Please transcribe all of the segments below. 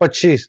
25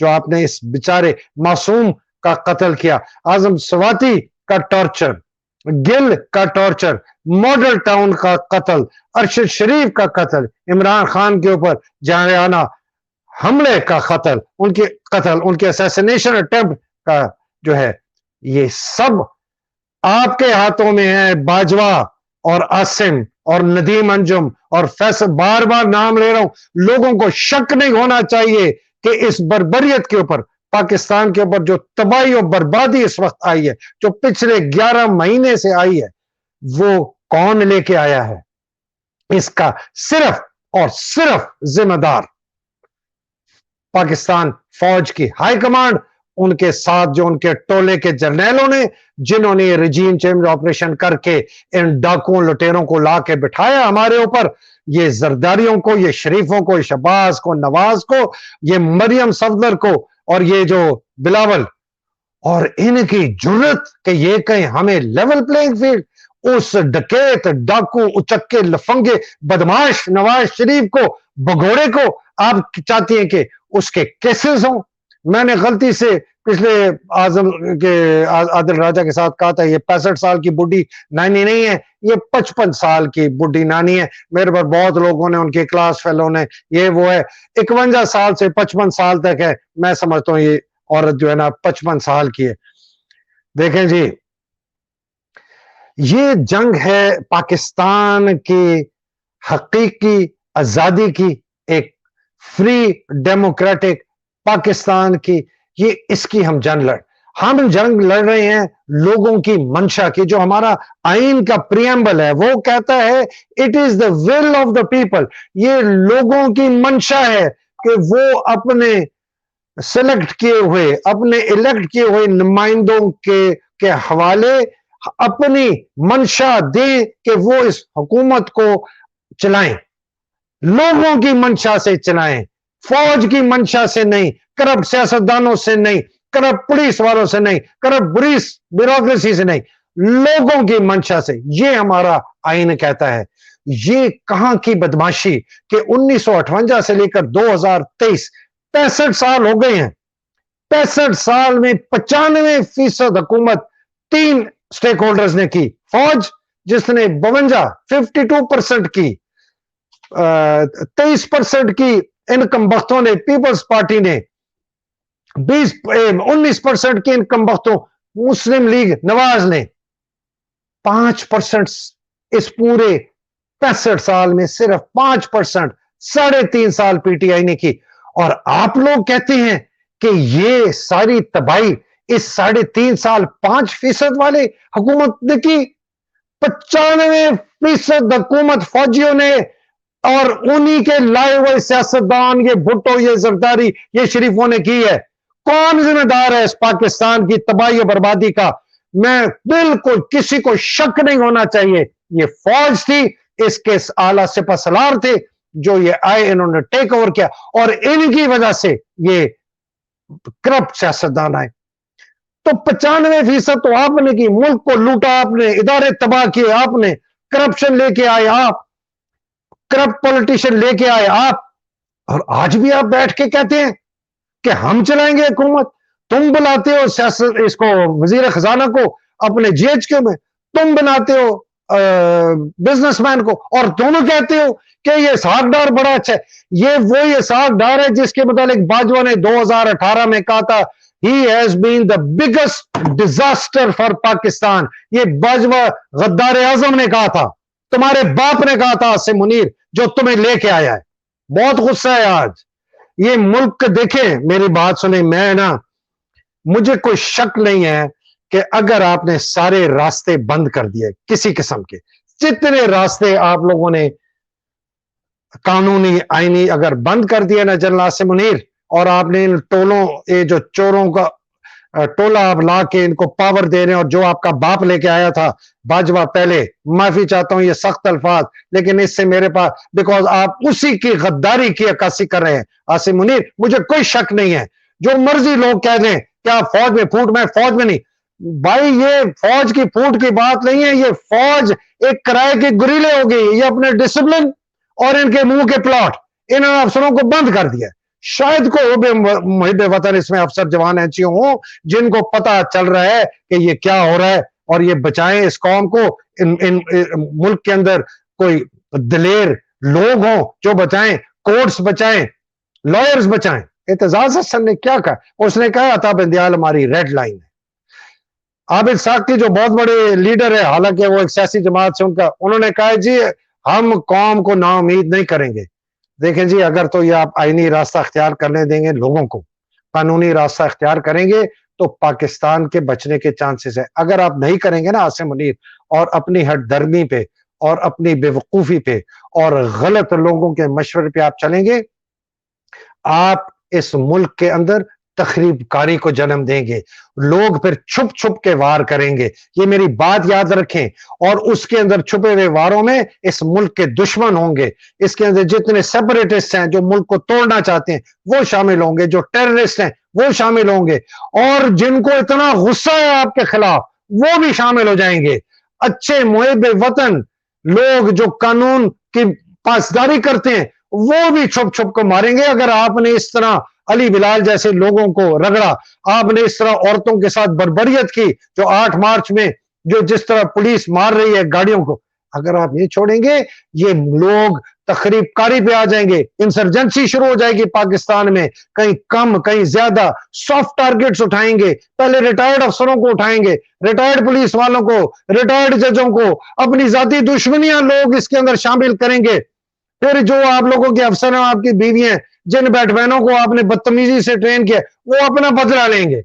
جو آپ نے اس بیچارے معصوم کا قتل کیا, اعظم سواتی کا ٹارچر, گل کا ٹارچر, ماڈل ٹاؤن کا قتل, ارشد شریف کا قتل, عمران خان کے اوپر جارحانہ حملے کا قتل, ان کے اسیسینیشن اٹیمپٹ کا جو ہے, یہ سب آپ کے ہاتھوں میں ہے. باجوہ اور عاصم اور ندیم انجم اور فیصل, بار بار نام لے رہا ہوں, لوگوں کو شک نہیں ہونا چاہیے کہ اس بربریت کے اوپر, پاکستان کے اوپر جو تباہی اور بربادی اس وقت آئی ہے, جو پچھلے 11 مہینے سے آئی ہے, وہ کون لے کے آیا ہے؟ اس کا صرف اور صرف ذمہ دار پاکستان فوج کی ہائی کمانڈ, ان کے ساتھ جو ان کے ٹولے کے جرنیلوں نے, جنہوں نے رجیم چینج آپریشن کر کے ان ڈاکوؤں لٹیروں کو لا کے بٹھایا ہمارے اوپر, یہ زرداریوں کو, یہ شریفوں کو, شہباز کو, نواز کو, یہ مریم صفدر کو, اور یہ جو بلاول, اور ان کی جرت کہ یہ کہیں ہمیں لیول پلینگ فیلڈ, اس ڈکیت, ڈاکو, اچکے, لفنگے, بدماش نواز شریف کو, بگوڑے کو آپ چاہتی ہیں کہ اس کے کیسز ہوں. میں نے غلطی سے پچھلے اعظم کے عادل راجہ کے ساتھ کہا تھا یہ 65 سال کی بڈھی نانی نہیں ہے, یہ 55 سال کی بڈھی نانی ہے. میرے پر بہت لوگوں نے, ان کے کلاس فیلو نے, یہ وہ ہے 51 سال سے 55 سال تک ہے. میں سمجھتا ہوں یہ عورت جو ہے نا 55 سال کی ہے. دیکھیں جی, یہ جنگ ہے پاکستان کی حقیقی آزادی کی, ایک فری ڈیموکریٹک پاکستان کی, یہ اس کی ہم جنگ لڑ رہے ہیں لوگوں کی منشا کی. جو ہمارا آئین کا پریمبل ہے وہ کہتا ہے it is the will of the people, یہ لوگوں کی منشا ہے کہ وہ اپنے سلیکٹ کیے ہوئے, اپنے الیکٹ کیے ہوئے نمائندوں کے حوالے اپنی منشا دیں کہ وہ اس حکومت کو چلائیں, لوگوں کی منشا سے چلائیں, فوج کی منشا سے نہیں, کرپٹ سیاستدانوں سے نہیں, کرپٹ پولیس والوں سے نہیں, کرپٹ بیوروکریسی سے نہیں, لوگوں کی منشا سے. یہ ہمارا آئین کہتا ہے. یہ کہاں کی بدماشی کہ 1958 سے لے کر 2023 65 سال ہو گئے ہیں. 65 سال میں 95% حکومت 3 سٹیک ہولڈرز نے کی. فوج جس نے 52% کی, 23% کی انکم بختوں نے پیپلز پارٹی نے, 19% کی انکم بختوں مسلم لیگ نواز نے, 5% اس پورے 65 سال میں صرف 5%, 3.5 سال پی ٹی آئی نے کی. اور آپ لوگ کہتے ہیں کہ یہ ساری تباہی اس 3.5 سال 5% والے حکومت نے کی. 95% حکومت فوجیوں نے اور انہی کے لائے ہوئے سیاستدان, یہ بھٹو, یہ زرداری, یہ شریفوں نے کی ہے. کون ذمہ دار ہے اس پاکستان کی تباہی و بربادی کا؟ میں بالکل کسی کو شک نہیں ہونا چاہیے, یہ فوج تھی, اس کے اعلیٰ سپہ سالار تھے جو یہ آئے, انہوں نے ٹیک اوور کیا, اور ان کی وجہ سے یہ کرپٹ سیاستدان آئے. تو 95% تو آپ نے کی, ملک کو لوٹا آپ نے, ادارے تباہ کیے آپ نے, کرپشن لے کے آئے آپ, کرپٹ پولیٹیشن لے کے آئے آپ, اور آج بھی آپ بیٹھ کے کہتے ہیں کہ ہم چلائیں گے حکومت. تم بلاتے ہو سیاست اس کو, وزیر خزانہ کو اپنے جی ایچ کے میں, تم بناتے ہو بزنس مین کو, اور دونوں کہتے ہو کہ یہ اسحاق ڈار بڑا اچھا ہے. یہ وہی اسحاق ڈار ہے جس کے متعلق باجوہ نے 2018 میں کہا تھا he has been the biggest disaster for Pakistan. یہ باجوہ غدار اعظم نے کہا تھا, تمہارے باپ نے کہا تھا عاصم منیر, جو تمہیں لے کے آیا ہے. بہت غصہ ہے آج. یہ ملک دیکھیں, میری بات سنیں, مجھے کوئی شک نہیں ہے کہ اگر آپ نے سارے راستے بند کر دیے کسی قسم کے, جتنے راستے آپ لوگوں نے قانونی آئینی اگر بند کر دیے نا جنرل عاصم منیر, اور آپ نے ان ٹولوں, یہ جو چوروں کا ٹولہ آپ لا کے ان کو پاور دے رہے ہیں, اور جو آپ کا باپ لے کے آیا تھا باجوہ, پہلے معافی چاہتا ہوں یہ سخت الفاظ, لیکن اس سے میرے پاس, بیکاز آپ اسی کی غداری کی عکاسی کر رہے ہیں عاصم منیر. مجھے کوئی شک نہیں ہے, جو مرضی لوگ کہہ دیں کہ آپ فوج میں پھوٹ, میں فوج میں نہیں. بھائی یہ فوج کی پھوٹ کی بات نہیں ہے, یہ فوج ایک کرائے کے گریلے ہو گئی. یہ اپنے ڈسپلن اور ان کے منہ کے پلاٹ انہوں نے افسروں کو بند کر دیا. شاید کوئی محب وطن اس میں افسر جوان ایسے ہوں جن کو پتا چل رہا ہے کہ یہ کیا ہو رہا ہے اور یہ بچائیں اس قوم کو. ان ملک کے اندر کوئی دلیر لوگ ہوں جو بچائیں, کورٹس بچائیں, لائرز بچائیں. اعتزاز حسن نے کیا کہا؟ اس نے کہا عطا بندیال ہماری ریڈ لائن ہے. عابد ساکتی جو بہت بڑے لیڈر ہے, حالانکہ وہ ایک سیاسی جماعت سے انہوں نے کہا جی ہم قوم کو نا امید نہیں کریں گے. دیکھیں جی, اگر تو یہ آپ آئینی راستہ اختیار کرنے دیں گے لوگوں کو, قانونی راستہ اختیار کریں گے تو پاکستان کے بچنے کے چانسز ہے. اگر آپ نہیں کریں گے نا عاصم منیر, اور اپنی ہٹ درمی پہ اور اپنی بے وقوفی پہ اور غلط لوگوں کے مشورے پہ آپ چلیں گے, آپ اس ملک کے اندر تخریب کاری کو جنم دیں گے. لوگ پھر چھپ چھپ کے وار کریں گے, یہ میری بات یاد رکھیں. اور اس کے اندر چھپے ہوئے واروں میں اس ملک کے دشمن ہوں گے. اس کے اندر جتنے سیپریٹسٹ ہیں جو ملک کو توڑنا چاہتے ہیں وہ شامل ہوں گے, جو ٹیررسٹ ہیں وہ شامل ہوں گے, اور جن کو اتنا غصہ ہے آپ کے خلاف وہ بھی شامل ہو جائیں گے. اچھے محب وطن لوگ جو قانون کی پاسداری کرتے ہیں وہ بھی چھپ چھپ کو ماریں گے. اگر آپ نے اس طرح علی بلال جیسے لوگوں کو رگڑا, آپ نے اس طرح عورتوں کے ساتھ بربریت کی, جو 8 مارچ میں جو جس طرح پولیس مار رہی ہے گاڑیوں کو, اگر آپ یہ چھوڑیں گے یہ لوگ تخریب کاری پہ آ جائیں گے. انسرجنسی شروع ہو جائے گی پاکستان میں, کہیں کم کہیں زیادہ سافٹ ٹارگٹس اٹھائیں گے. پہلے ریٹائرڈ افسروں کو اٹھائیں گے, ریٹائرڈ پولیس والوں کو, ریٹائرڈ ججوں کو, اپنی ذاتی دشمنیاں لوگ اس کے اندر شامل کریں گے. پھر جو آپ لوگوں کے افسر ہیں, آپ کی بیویاں, جن بیٹ بہنوں کو آپ نے بدتمیزی سے ٹرین کیا, وہ اپنا بدلہ لیں گے.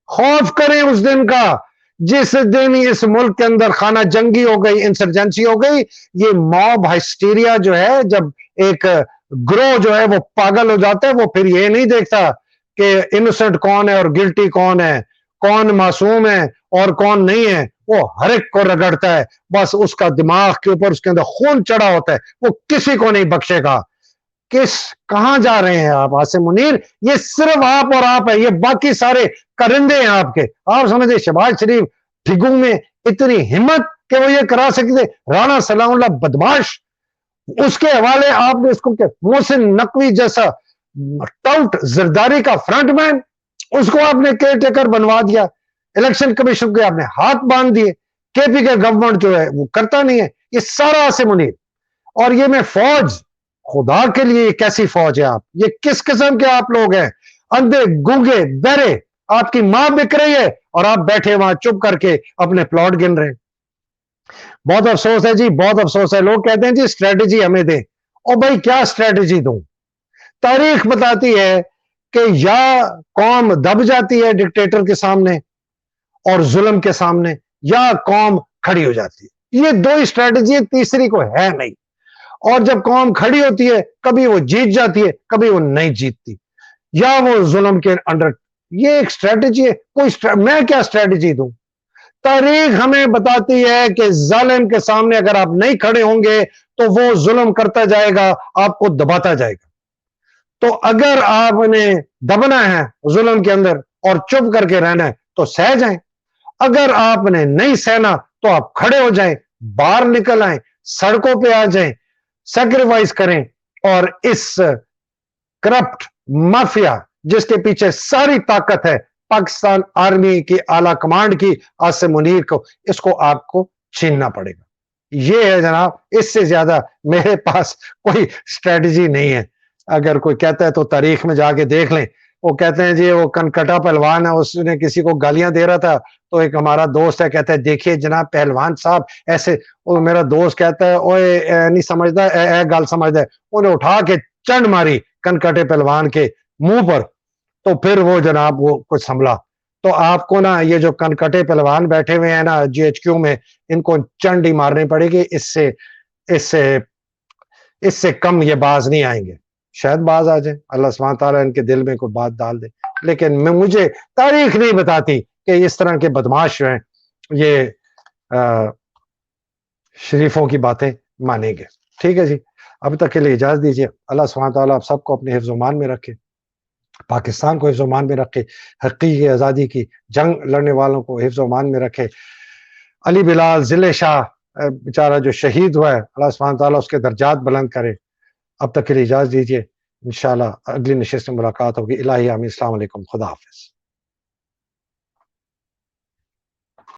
خوف کریں اس دن کا جس دن اس ملک کے اندر خانہ جنگی ہو گئی, انسرجنسی ہو گئی. یہ موب ہسٹیریا جو ہے, جب ایک گروہ جو ہے وہ پاگل ہو جاتا ہے, وہ پھر یہ نہیں دیکھتا کہ انوسنٹ کون ہے اور گلٹی کون ہے, کون معصوم ہے اور کون نہیں ہے. وہ ہر ایک کو رگڑتا ہے, بس اس کا دماغ کے اوپر اس کے اندر خون چڑھا ہوتا ہے, وہ کسی کو نہیں بخشے گا. کہاں جا رہے ہیں آپ عاصم منیر؟ یہ صرف آپ اور آپ ہے, یہ باقی سارے کرندے ہیں آپ کے. آپ سمجھے شہباز شریف ٹھگو میں اتنی ہمت کہ وہ یہ کرا سکتے؟ رانا سلام اللہ بدماش, اس کے حوالے آپ نے اس کو کہ محسن نقوی جیسا ٹاؤٹ زرداری کا فرنٹ مین, اس کو آپ نے کیئر ٹیکر بنوا دیا. الیکشن کمیشن کے آپ نے ہاتھ باندھ دیے. کے پی کے گورنمنٹ جو ہے وہ کرتا نہیں ہے. یہ سارا عاصم منیر. اور یہ میں فوج, خدا کے لیے یہ کیسی فوج ہے آپ؟ یہ کس قسم کے آپ لوگ ہیں؟ اندھے گونگے بہرے, آپ کی ماں بک رہی ہے اور آپ بیٹھے وہاں چپ کر کے اپنے پلاٹ گن رہے ہیں. بہت افسوس ہے جی, بہت افسوس ہے. لوگ کہتے ہیں جی اسٹریٹجی ہمیں دیں. اور بھائی کیا اسٹریٹجی دوں؟ تاریخ بتاتی ہے کہ یا قوم دب جاتی ہے ڈکٹیٹر کے سامنے اور ظلم کے سامنے, یا قوم کھڑی ہو جاتی ہے. یہ دو اسٹریٹجی, تیسری کو ہے نہیں. اور جب قوم کھڑی ہوتی ہے کبھی وہ جیت جاتی ہے, کبھی وہ نہیں جیتتی, یا وہ ظلم کے انڈر. یہ ایک اسٹریٹجی ہے. میں کیا اسٹریٹجی دوں؟ تاریخ ہمیں بتاتی ہے کہ ظالم کے سامنے اگر آپ نہیں کھڑے ہوں گے تو وہ ظلم کرتا جائے گا, آپ کو دباتا جائے گا. تو اگر آپ نے دبنا ہے ظلم کے اندر اور چپ کر کے رہنا ہے تو سہ جائیں. اگر آپ نے نہیں سہنا تو آپ کھڑے ہو جائیں, باہر نکل آئیں, سڑکوں پہ آ جائیں, سیکریفائس کریں. اور اس کرپٹ مافیا جس کے پیچھے ساری طاقت ہے پاکستان آرمی کی اعلی کمانڈ کی, عاصم منیر کو, اس کو آپ کو چھیننا پڑے گا. یہ ہے جناب, اس سے زیادہ میرے پاس کوئی اسٹریٹجی نہیں ہے. اگر کوئی کہتا ہے تو تاریخ میں جا کے دیکھ لیں. وہ کہتے ہیں جی وہ کنکٹا پہلوان ہے, اس نے کسی کو گالیاں دے رہا تھا, تو ایک ہمارا دوست ہے کہتا ہے دیکھیے جناب پہلوان صاحب ایسے. وہ میرا دوست کہتا ہے اوے نہیں سمجھتا, اے گل سمجھتا ہے. انہیں اٹھا کے چنڈ ماری کنکٹے پہلوان کے منہ پر, تو پھر وہ جناب وہ کچھ سنبھلا. تو آپ کو نا یہ جو کنکٹے پہلوان بیٹھے ہوئے ہیں نا جی ایچ کیو میں, ان کو چنڈ ہی مارنی پڑے گی. اس سے کم یہ باز نہیں آئیں گے. شاید باز آ جائیں, اللہ سبحانہ تعالیٰ ان کے دل میں کوئی بات ڈال دے, لیکن مجھے تاریخ نہیں بتاتی کہ اس طرح کے بدماش جو ہیں یہ شریفوں کی باتیں مانیں گے. ٹھیک ہے جی, اب تک کے لیے اجازت دیجیے. اللہ سبحانہ تعالیٰ آپ سب کو اپنے حفظ و امان میں رکھے, پاکستان کو حفظ و امان میں رکھے, حقیقی آزادی کی جنگ لڑنے والوں کو حفظ و امان میں رکھے. علی بلال ضلع شاہ بیچارہ جو شہید ہوا ہے, اللہ سبحانہ تعالیٰ اس کے درجات بلند کرے. اب تک کے لیے اجازت دیجیے. انشاءاللہ اگلی نشست میں ملاقات ہوگی. الہی آمین. السلام علیکم. خدا حافظ.